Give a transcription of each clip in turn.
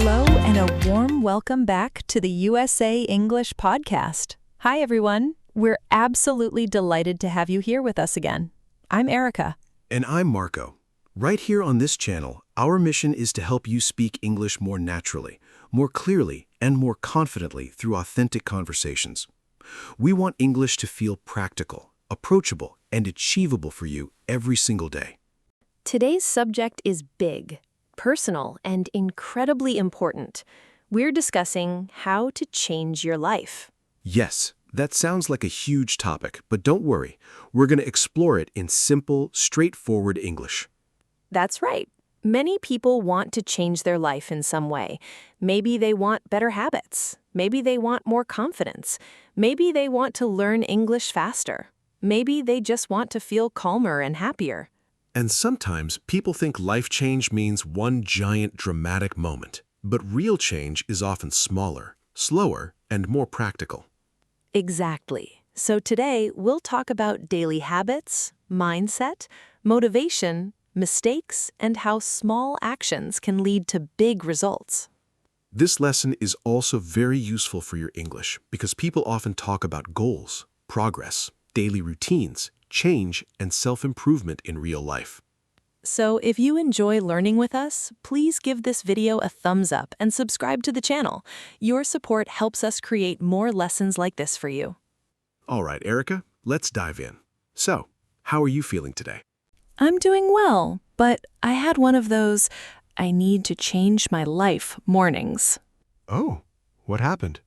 Hello and a warm welcome back to the USA English podcast. Hi everyone. We're absolutely delighted to have you here with us again. I'm Erica. And I'm Marco. Right here on this channel, our mission is to help you speak English more naturally, more clearly, and more confidently through authentic conversations. We want English to feel practical, approachable, and achievable for you every single day. Today's subject is big, personal, and incredibly important. We're discussing how to change your life. Yes, that sounds like a huge topic, but don't worry. We're going to explore it in simple, straightforward English. That's right. Many people want to change their life in some way. Maybe they want better habits. Maybe they want more confidence. Maybe they want to learn English faster. Maybe they just want to feel calmer and happier. And sometimes people think life change means one giant dramatic moment, but real change is often smaller, slower, and more practical. Exactly. So today, we'll talk about daily habits, mindset, motivation, mistakes, and how small actions can lead to big results. This lesson is also very useful for your English because people often talk about goals, progress, daily routines, change, and self-improvement in real life. So if you enjoy learning with us, please give this video a thumbs up and subscribe to the channel. Your support helps us create more lessons like this for you. All right, Erica, let's dive in. So, how are you feeling today? I'm doing well, but I had one of those I need to change my life mornings. Oh, what happened?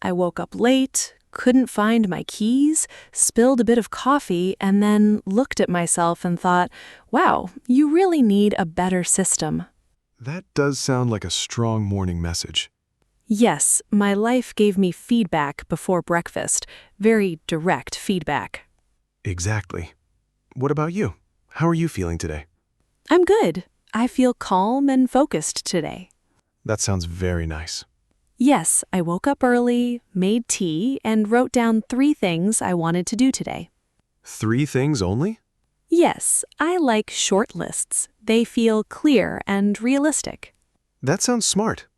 I woke up late, couldn't find my keys, spilled a bit of coffee, and then looked at myself and thought, wow, you really need a better system. That does sound like a strong morning message. Yes, my life gave me feedback before breakfast, very direct feedback. Exactly. What about you? How are you feeling today? I'm good. I feel calm and focused today. That sounds very nice. Yes, I woke up early, made tea, and wrote down 3 things I wanted to do today. 3 things only? Yes, I like short lists. They feel clear and realistic. That sounds smart.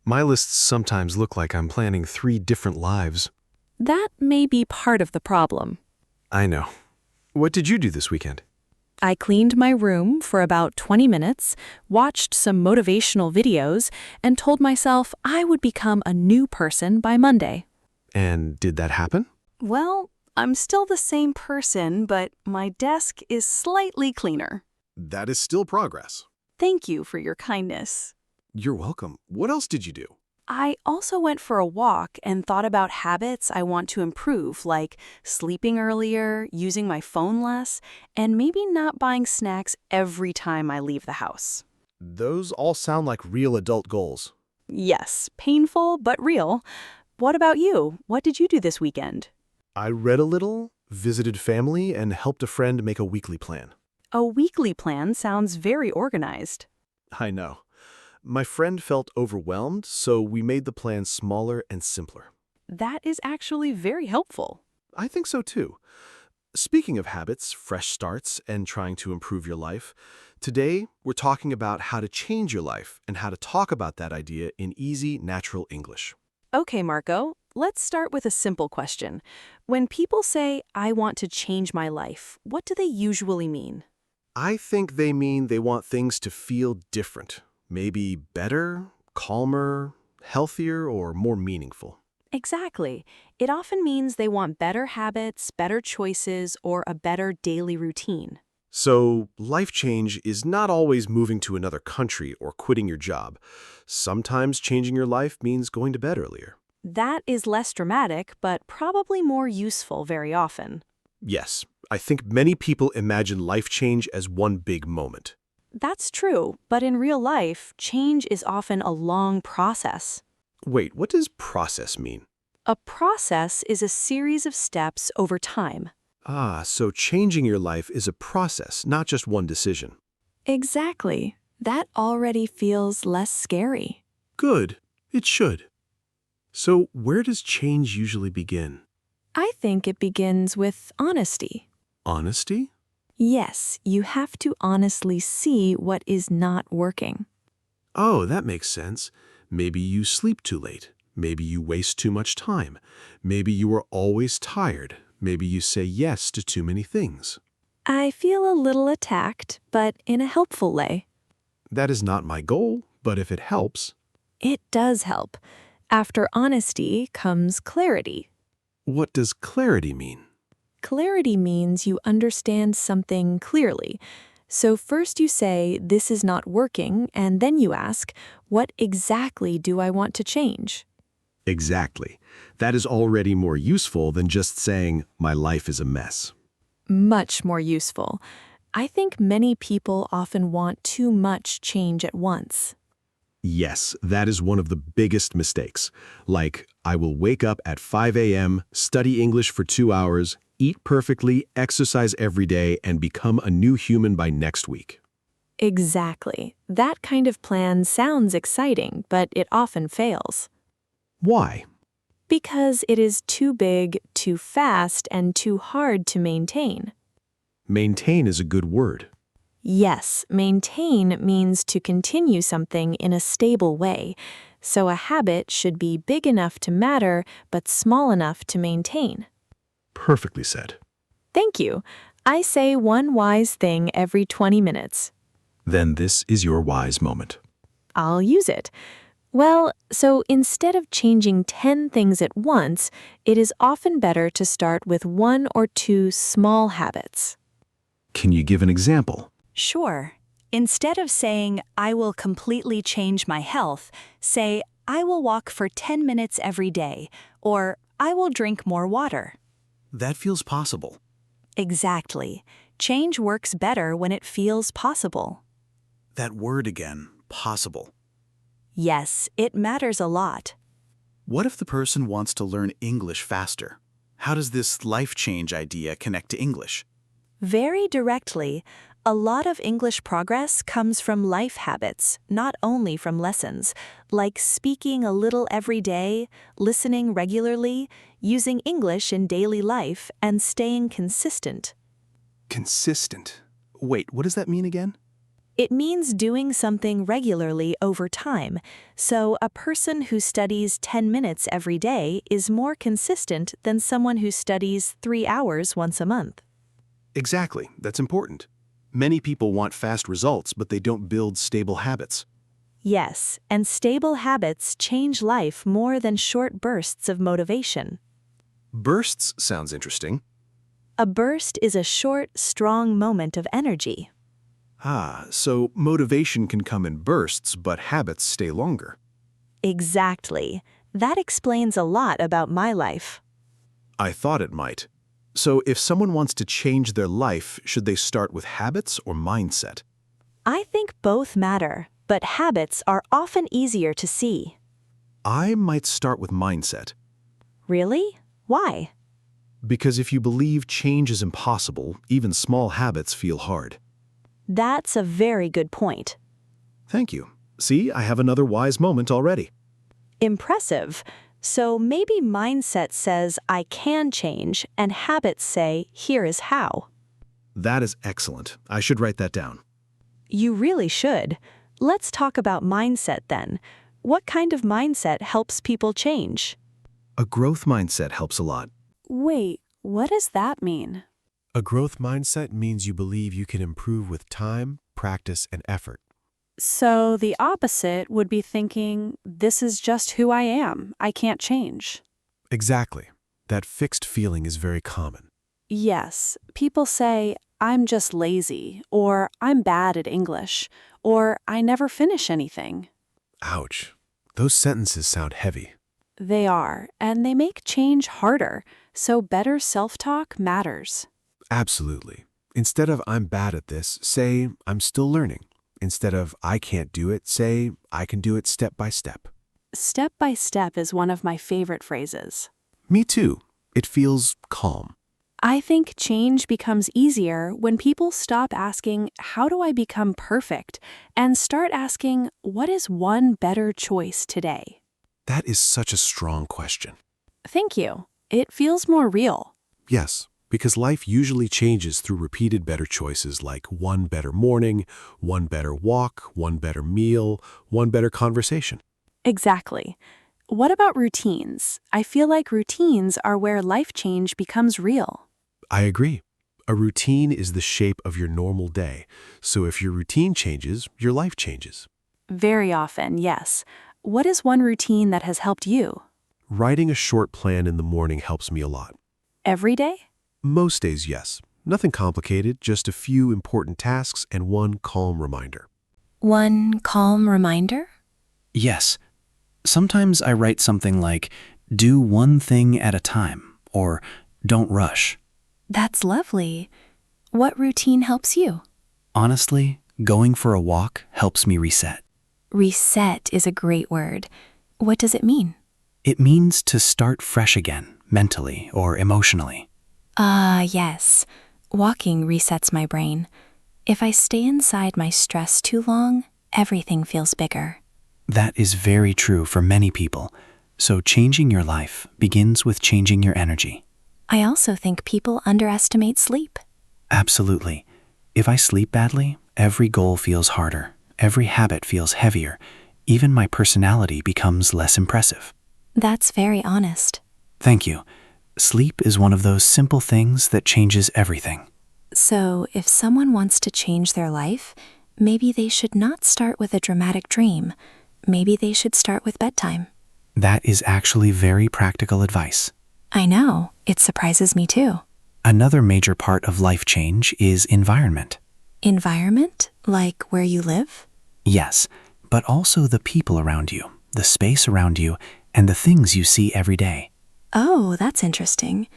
My lists sometimes look like I'm planning 3 different lives. That may be part of the problem. I know. What did you do this weekend? I cleaned my room for about 20 minutes, watched some motivational videos, and told myself I would become a new person by Monday. And did that happen? Well, I'm still the same person, but my desk is slightly cleaner. That is still progress. Thank you for your kindness. You're welcome. What else did you do? I also went for a walk and thought about habits I want to improve, like sleeping earlier, using my phone less, and maybe not buying snacks every time I leave the house. Those all sound like real adult goals. Yes, painful but real. What about you? What did you do this weekend? I read a little, visited family, and helped a friend make a weekly plan. A weekly plan sounds very organized. I know. My friend felt overwhelmed, so we made the plan smaller and simpler. That is actually very helpful. I think so too. Speaking of habits, fresh starts, and trying to improve your life, today we're talking about how to change your life and how to talk about that idea in easy, natural English. Okay, Marco, let's start with a simple question. When people say, I want to change my life, what do they usually mean? I think they mean they want things to feel different. Maybe better, calmer, healthier, or more meaningful. Exactly. It often means they want better habits, better choices, or a better daily routine. So, life change is not always moving to another country or quitting your job. Sometimes changing your life means going to bed earlier. That is less dramatic, but probably more useful very often. Yes, I think many people imagine life change as one big moment. That's true, but in real life, change is often a long process. Wait, what does process mean? A process is a series of steps over time. Ah, so changing your life is a process, not just one decision. Exactly. That already feels less scary. Good. It should. So where does change usually begin? I think it begins with honesty. Honesty? Yes, you have to honestly see what is not working. Oh, that makes sense. Maybe you sleep too late. Maybe you waste too much time. Maybe you are always tired. Maybe you say yes to too many things. I feel a little attacked, but in a helpful way. That is not my goal, but if it helps. It does help. After honesty comes clarity. What does clarity mean? Clarity means you understand something clearly. So first you say, this is not working, and then you ask, what exactly do I want to change? Exactly. That is already more useful than just saying, my life is a mess. Much more useful. I think many people often want too much change at once. Yes, that is one of the biggest mistakes. Like, I will wake up at 5 a.m., study English for 2 hours, eat perfectly, exercise every day, and become a new human by next week. Exactly. That kind of plan sounds exciting, but it often fails. Why? Because it is too big, too fast, and too hard to maintain. Maintain is a good word. Yes, maintain means to continue something in a stable way. So a habit should be big enough to matter, but small enough to maintain. Perfectly said. Thank you. I say one wise thing every 20 minutes. Then this is your wise moment. I'll use it. Well, so instead of changing 10 things at once, it is often better to start with 1 or 2 small habits. Can you give an example? Sure. Instead of saying, I will completely change my health, say, I will walk for 10 minutes every day, or I will drink more water. That feels possible. Exactly. Change works better when it feels possible. That word again, possible. Yes, it matters a lot. What if the person wants to learn English faster? How does this life change idea connect to English? Very directly, a lot of English progress comes from life habits, not only from lessons, like speaking a little every day, listening regularly, using English in daily life, and staying consistent. Consistent. Wait, what does that mean again? It means doing something regularly over time, so a person who studies 10 minutes every day is more consistent than someone who studies 3 hours once a month. Exactly, that's important. Many people want fast results, but they don't build stable habits. Yes, and stable habits change life more than short bursts of motivation. Bursts sounds interesting. A burst is a short, strong moment of energy. So motivation can come in bursts, but habits stay longer. Exactly. That explains a lot about my life. I thought it might. So if someone wants to change their life, should they start with habits or mindset? I think both matter, but habits are often easier to see. I might start with mindset. Really? Why? Because if you believe change is impossible, even small habits feel hard. That's a very good point. Thank you. See, I have another wise moment already. Impressive. So maybe mindset says I can change, and habits say here is how. That is excellent. I should write that down. You really should. Let's talk about mindset then. What kind of mindset helps people change? A growth mindset helps a lot. Wait, what does that mean? A growth mindset means you believe you can improve with time, practice, and effort. So the opposite would be thinking, this is just who I am. I can't change. Exactly. That fixed feeling is very common. Yes, people say, I'm just lazy, or I'm bad at English, or I never finish anything. Ouch. Those sentences sound heavy. They are, and they make change harder, so better self-talk matters. Absolutely. Instead of I'm bad at this, say I'm still learning. Instead of I can't do it, say I can do it step by step. Step by step is one of my favorite phrases. Me too. It feels calm. I think change becomes easier when people stop asking, how do I become perfect? And start asking, what is one better choice today? That is such a strong question. Thank you. It feels more real. Yes, because life usually changes through repeated better choices like one better morning, one better walk, one better meal, one better conversation. Exactly. What about routines? I feel like routines are where life change becomes real. I agree. A routine is the shape of your normal day. So if your routine changes, your life changes. Very often, yes. What is one routine that has helped you? Writing a short plan in the morning helps me a lot. Every day? Most days, yes. Nothing complicated, just a few important tasks and one calm reminder. One calm reminder? Yes. Sometimes I write something like, do one thing at a time, or don't rush. That's lovely. What routine helps you? Honestly, going for a walk helps me reset. Reset is a great word. What does it mean? It means to start fresh again, mentally or emotionally. Ah, yes. Walking resets my brain. If I stay inside my stress too long, everything feels bigger. That is very true for many people. So changing your life begins with changing your energy. I also think people underestimate sleep. Absolutely. If I sleep badly, every goal feels harder, every habit feels heavier, even my personality becomes less impressive. That's very honest. Thank you. Sleep is one of those simple things that changes everything. So, if someone wants to change their life, maybe they should not start with a dramatic dream. Maybe they should start with bedtime. That is actually very practical advice. I know. It surprises me too. Another major part of life change is environment. Environment? Like where you live? Yes, but also the people around you, the space around you, and the things you see every day. Oh, that's interesting.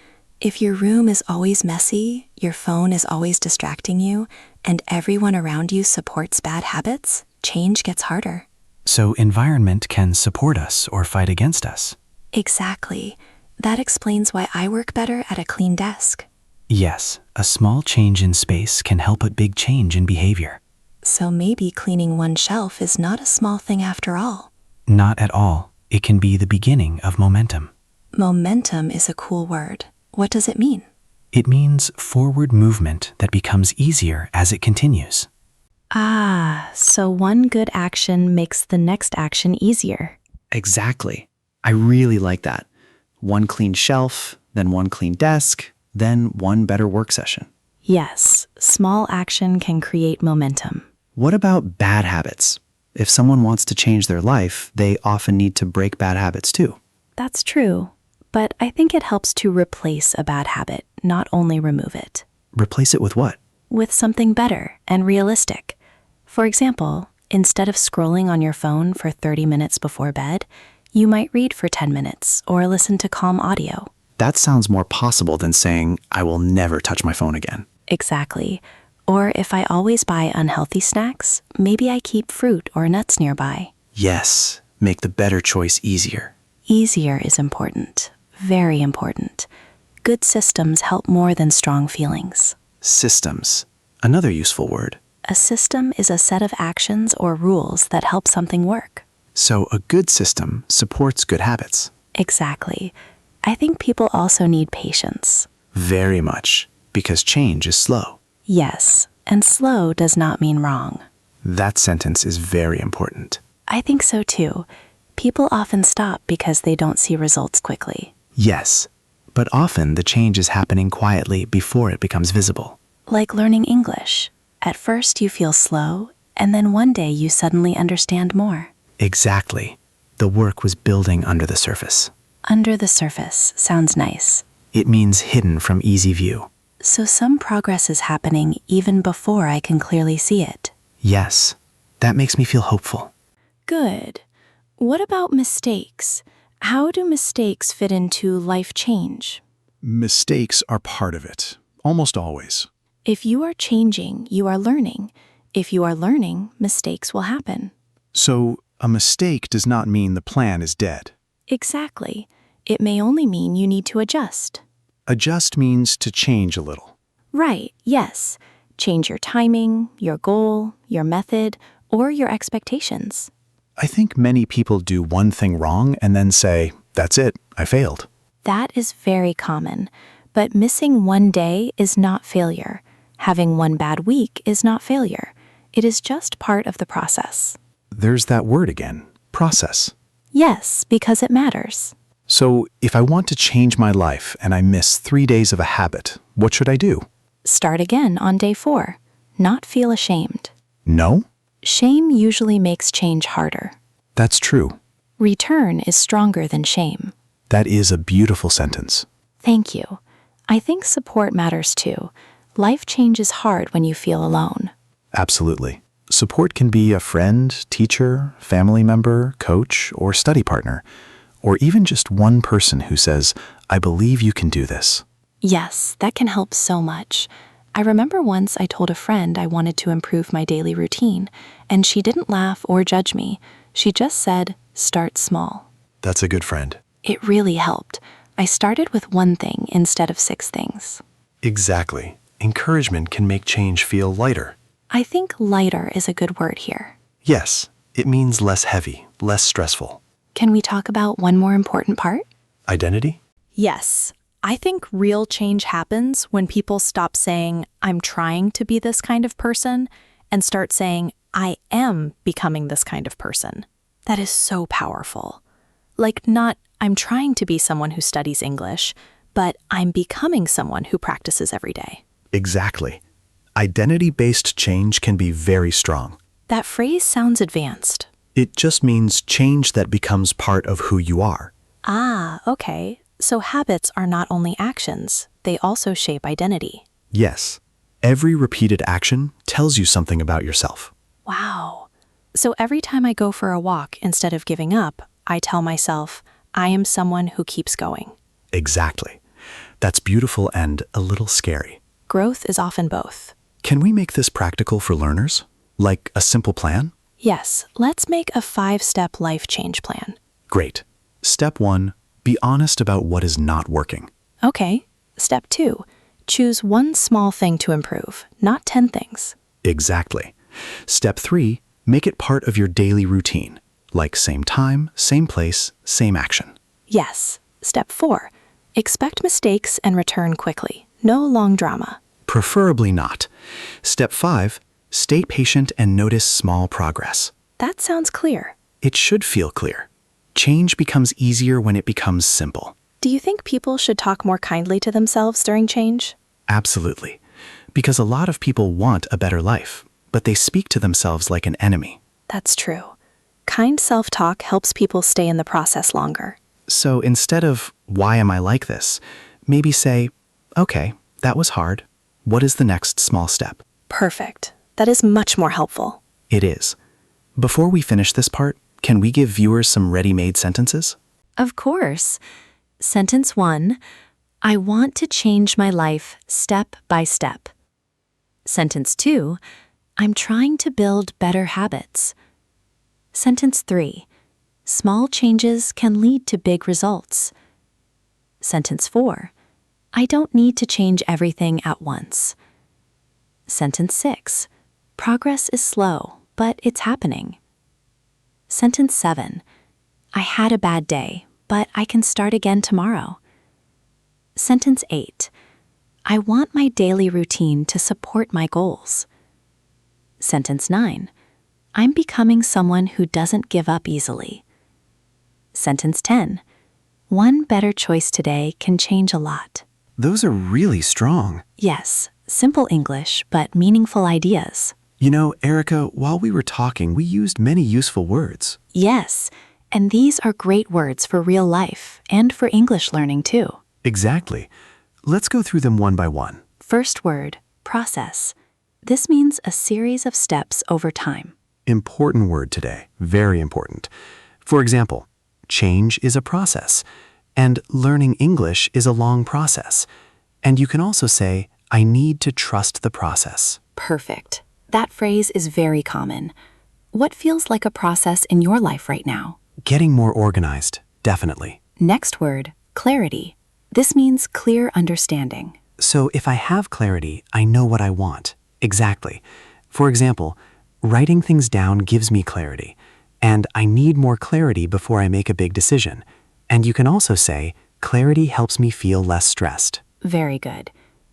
If your room is always messy, your phone is always distracting you, and everyone around you supports bad habits, change gets harder. So environment can support us or fight against us. Exactly. That explains why I work better at a clean desk. Yes, a small change in space can help a big change in behavior. So maybe cleaning one shelf is not a small thing after all. Not at all. It can be the beginning of momentum. Momentum is a cool word. What does it mean? It means forward movement that becomes easier as it continues. Ah, so one good action makes the next action easier. Exactly. I really like that. One clean shelf, then one clean desk, then one better work session. Yes, small action can create momentum. What about bad habits? If someone wants to change their life, they often need to break bad habits too. That's true, but I think it helps to replace a bad habit, not only remove it. Replace it with what? With something better and realistic. For example, instead of scrolling on your phone for 30 minutes before bed, you might read for 10 minutes or listen to calm audio. That sounds more possible than saying, I will never touch my phone again. Exactly. Or if I always buy unhealthy snacks, maybe I keep fruit or nuts nearby. Yes, make the better choice easier. Easier is important. Very important. Good systems help more than strong feelings. Systems, another useful word. A system is a set of actions or rules that help something work. So a good system supports good habits. Exactly. I think people also need patience. Very much, because change is slow. Yes, and slow does not mean wrong. That sentence is very important. I think so too. People often stop because they don't see results quickly. Yes, but often the change is happening quietly before it becomes visible. Like learning English. At first you feel slow, and then one day you suddenly understand more. Exactly. The work was building under the surface. Under the surface sounds nice. It means hidden from easy view. So some progress is happening even before I can clearly see it. Yes, that makes me feel hopeful. Good. What about mistakes? How do mistakes fit into life change? Mistakes are part of it, almost always. If you are changing, you are learning. If you are learning, mistakes will happen. So, a mistake does not mean the plan is dead. Exactly. It may only mean you need to adjust. Adjust means to change a little. Right, yes. Change your timing, your goal, your method, or your expectations. I think many people do one thing wrong and then say, that's it, I failed. That is very common. But missing one day is not failure. Having one bad week is not failure. It is just part of the process. There's that word again, process. Yes, because it matters. So, if I want to change my life and I miss 3 days of a habit, what should I do? Start again on day 4. Not feel ashamed. No? Shame usually makes change harder. That's true. Return is stronger than shame. That is a beautiful sentence. Thank you. I think support matters too. Life change is hard when you feel alone. Absolutely. Support can be a friend, teacher, family member, coach, or study partner, or even just one person who says, I believe you can do this. Yes, that can help so much. I remember once I told a friend I wanted to improve my daily routine, and she didn't laugh or judge me. She just said, start small. That's a good friend. It really helped. I started with one thing instead of 6 things. Exactly. Encouragement can make change feel lighter. I think lighter is a good word here. Yes, it means less heavy, less stressful. Can we talk about one more important part? Identity? Yes, I think real change happens when people stop saying, I'm trying to be this kind of person, and start saying, I am becoming this kind of person. That is so powerful. Like, not, I'm trying to be someone who studies English, but I'm becoming someone who practices every day. Exactly. Identity-based change can be very strong. That phrase sounds advanced. It just means change that becomes part of who you are. Ah, okay. So habits are not only actions, they also shape identity. Yes, every repeated action tells you something about yourself. Wow. So every time I go for a walk instead of giving up, I tell myself, I am someone who keeps going. Exactly. That's beautiful and a little scary. Growth is often both. Can we make this practical for learners? Like a simple plan? Yes, let's make a 5-step life change plan. Great. Step 1, be honest about what is not working. Okay. Step 2, choose one small thing to improve, not 10 things. Exactly. Step 3, make it part of your daily routine, like same time, same place, same action. Yes. Step 4, expect mistakes and return quickly. No long drama. Preferably not. Step 5, stay patient and notice small progress. That sounds clear. It should feel clear. Change becomes easier when it becomes simple. Do you think people should talk more kindly to themselves during change? Absolutely. Because a lot of people want a better life, but they speak to themselves like an enemy. That's true. Kind self-talk helps people stay in the process longer. So instead of, why am I like this? Maybe say, okay, that was hard. What is the next small step? Perfect. That is much more helpful. It is. Before we finish this part, can we give viewers some ready-made sentences? Of course. Sentence 1, I want to change my life step by step. Sentence 2, I'm trying to build better habits. Sentence 3, small changes can lead to big results. Sentence 4, I don't need to change everything at once. Sentence 6, progress is slow, but it's happening. Sentence 7, I had a bad day, but I can start again tomorrow. Sentence 8, I want my daily routine to support my goals. Sentence 9, I'm becoming someone who doesn't give up easily. Sentence 10, one better choice today can change a lot. Those are really strong. Yes, simple English, but meaningful ideas. You know, Erica, while we were talking, we used many useful words. Yes, and these are great words for real life and for English learning too. Exactly. Let's go through them one by one. First word, process. This means a series of steps over time. Important word today. Very important. For example, change is a process, and learning English is a long process. And you can also say, I need to trust the process. Perfect. That phrase is very common. What feels like a process in your life right now? Getting more organized, definitely. Next word, clarity. This means clear understanding. So if I have clarity, I know what I want. Exactly. For example, writing things down gives me clarity, and I need more clarity before I make a big decision. And you can also say, clarity helps me feel less stressed. Very good.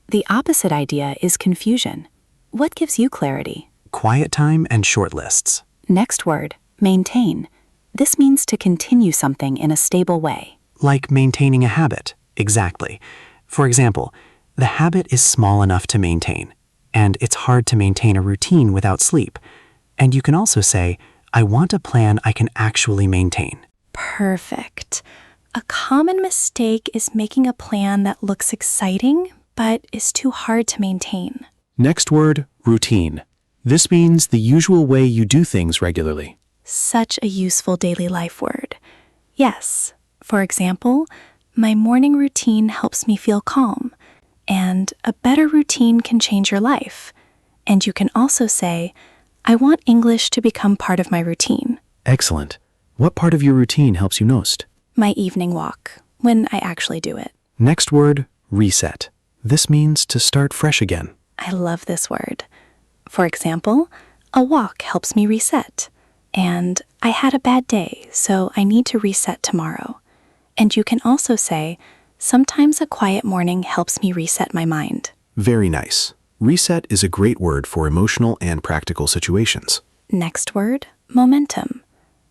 The opposite idea is confusion. What gives you clarity? Quiet time and short lists. Next word, maintain. This means to continue something in a stable way. Like maintaining a habit, exactly. For example, the habit is small enough to maintain, and it's hard to maintain a routine without sleep. And you can also say, I want a plan I can actually maintain. Perfect. A common mistake is making a plan that looks exciting, but is too hard to maintain. Next word, routine. This means the usual way you do things regularly. Such a useful daily life word. Yes, for example, my morning routine helps me feel calm, and a better routine can change your life. And you can also say, I want English to become part of my routine. Excellent. What part of your routine helps you most? My evening walk, when I actually do it. Next word, reset. This means to start fresh again. I love this word. For example, a walk helps me reset. And I had a bad day, so I need to reset tomorrow. And you can also say, sometimes a quiet morning helps me reset my mind. Very nice. Reset is a great word for emotional and practical situations. Next word, momentum.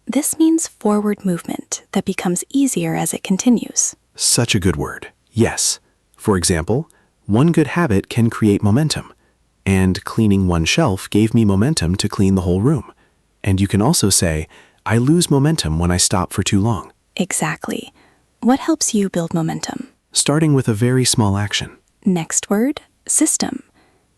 This means forward movement that becomes easier as it continues. Such a good word. Yes. For example, one good habit can create momentum. And cleaning one shelf gave me momentum to clean the whole room. And you can also say, I lose momentum when I stop for too long. Exactly. What helps you build momentum? Starting with a very small action. Next word, system.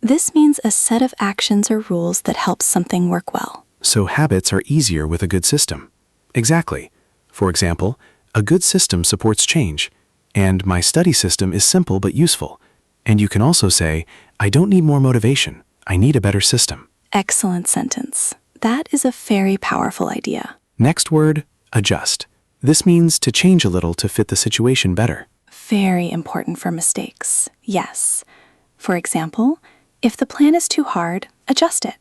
This means a set of actions or rules that helps something work well. So habits are easier with a good system. Exactly. For example, a good system supports change. And my study system is simple but useful. And you can also say, I don't need more motivation. I need a better system. Excellent sentence. That is a very powerful idea. Next word, adjust. This means to change a little to fit the situation better. Very important for mistakes. Yes. For example, if the plan is too hard, adjust it.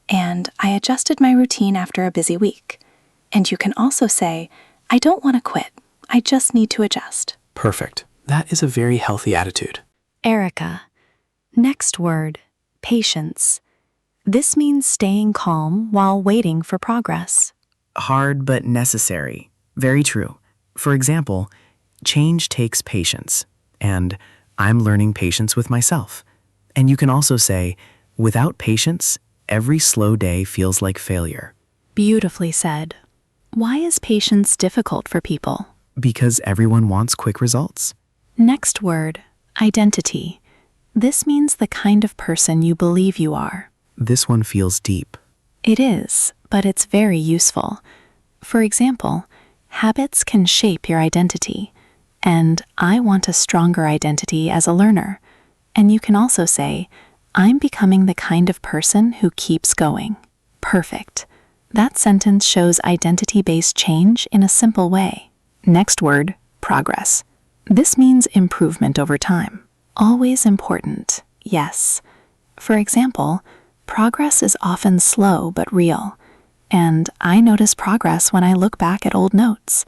And I adjusted my routine after a busy week. And you can also say, I don't want to quit. I just need to adjust. Perfect. That is a very healthy attitude. Erica. Next word, patience. This means staying calm while waiting for progress. Hard but necessary. Very true. For example, change takes patience, and I'm learning patience with myself. And you can also say, without patience, every slow day feels like failure. Beautifully said. Why is patience difficult for people? Because everyone wants quick results. Next word, identity. This means the kind of person you believe you are. This one feels deep. It is, but it's very useful. For example, habits can shape your identity, and I want a stronger identity as a learner. And you can also say, I'm becoming the kind of person who keeps going. Perfect. That sentence shows identity-based change in a simple way. Next word, progress. This means improvement over time. Always important, yes. For example, progress is often slow but real, and I notice progress when I look back at old notes.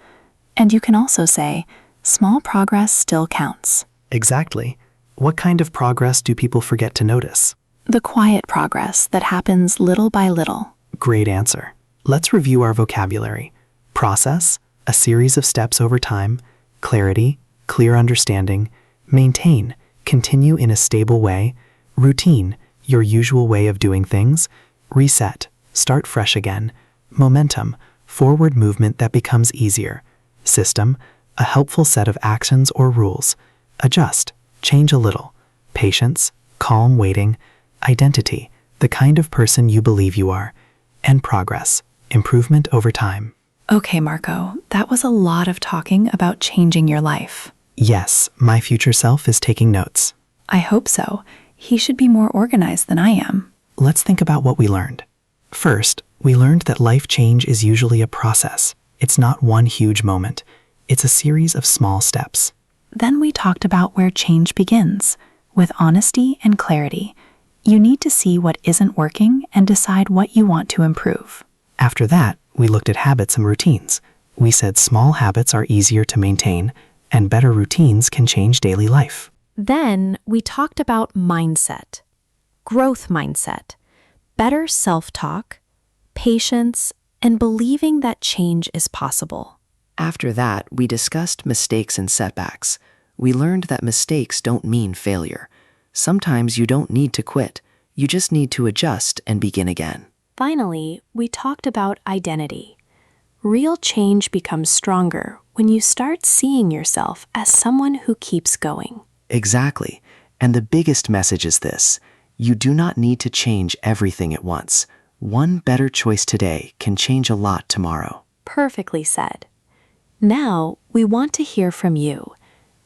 And you can also say, small progress still counts. Exactly. What kind of progress do people forget to notice? The quiet progress that happens little by little. Great answer. Let's review our vocabulary. Process, a series of steps over time. Clarity, clear understanding. Maintain, continue in a stable way. Routine, your usual way of doing things. Reset, start fresh again. Momentum, forward movement that becomes easier. System, a helpful set of actions or rules. Adjust, change a little. Patience, calm waiting. Identity, the kind of person you believe you are. And progress, improvement over time. Okay, Marco, that was a lot of talking about changing your life. Yes, my future self is taking notes. I hope so. He should be more organized than I am. Let's think about what we learned. First, we learned that life change is usually a process. It's not one huge moment. It's a series of small steps. Then we talked about where change begins, with honesty and clarity. You need to see what isn't working and decide what you want to improve. After that, we looked at habits and routines. We said small habits are easier to maintain, and better routines can change daily life. Then we talked about mindset, growth mindset, better self-talk, patience, and believing that change is possible. After that, we discussed mistakes and setbacks. We learned that mistakes don't mean failure. Sometimes you don't need to quit. You just need to adjust and begin again. Finally, we talked about identity. Real change becomes stronger when you start seeing yourself as someone who keeps going. Exactly. And the biggest message is this: you do not need to change everything at once. One better choice today can change a lot tomorrow. Perfectly said. Now, we want to hear from you.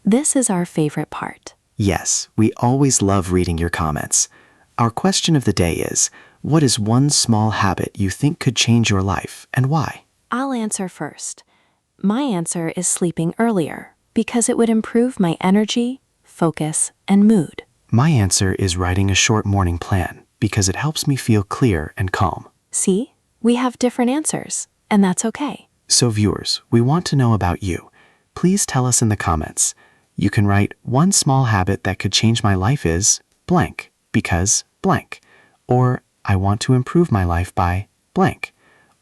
This is our favorite part. Yes, we always love reading your comments. Our question of the day is, what is one small habit you think could change your life and why? I'll answer first. My answer is sleeping earlier because it would improve my energy, focus, and mood. My answer is writing a short morning plan because it helps me feel clear and calm. See, we have different answers, and that's okay. So viewers, we want to know about you. Please tell us in the comments. You can write, one small habit that could change my life is blank because blank. Or I want to improve my life by blank.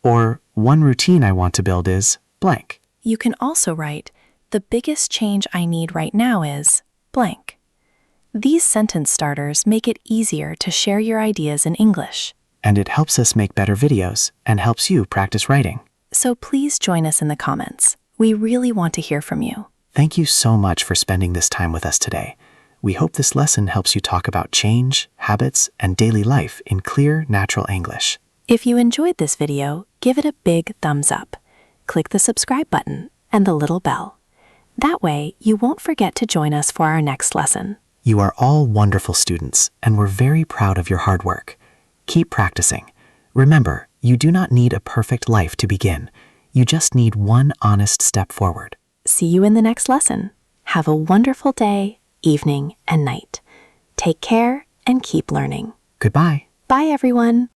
Or one routine I want to build is blank. You can also write, the biggest change I need right now is blank. These sentence starters make it easier to share your ideas in English. And it helps us make better videos and helps you practice writing. So please join us in the comments. We really want to hear from you. Thank you so much for spending this time with us today. We hope this lesson helps you talk about change, habits, and daily life in clear, natural English. If you enjoyed this video, give it a big thumbs up. Click the subscribe button and the little bell. That way, you won't forget to join us for our next lesson. You are all wonderful students, and we're very proud of your hard work. Keep practicing. Remember, you do not need a perfect life to begin. You just need one honest step forward. See you in the next lesson. Have a wonderful day, evening, and night. Take care and keep learning. Goodbye. Bye, everyone.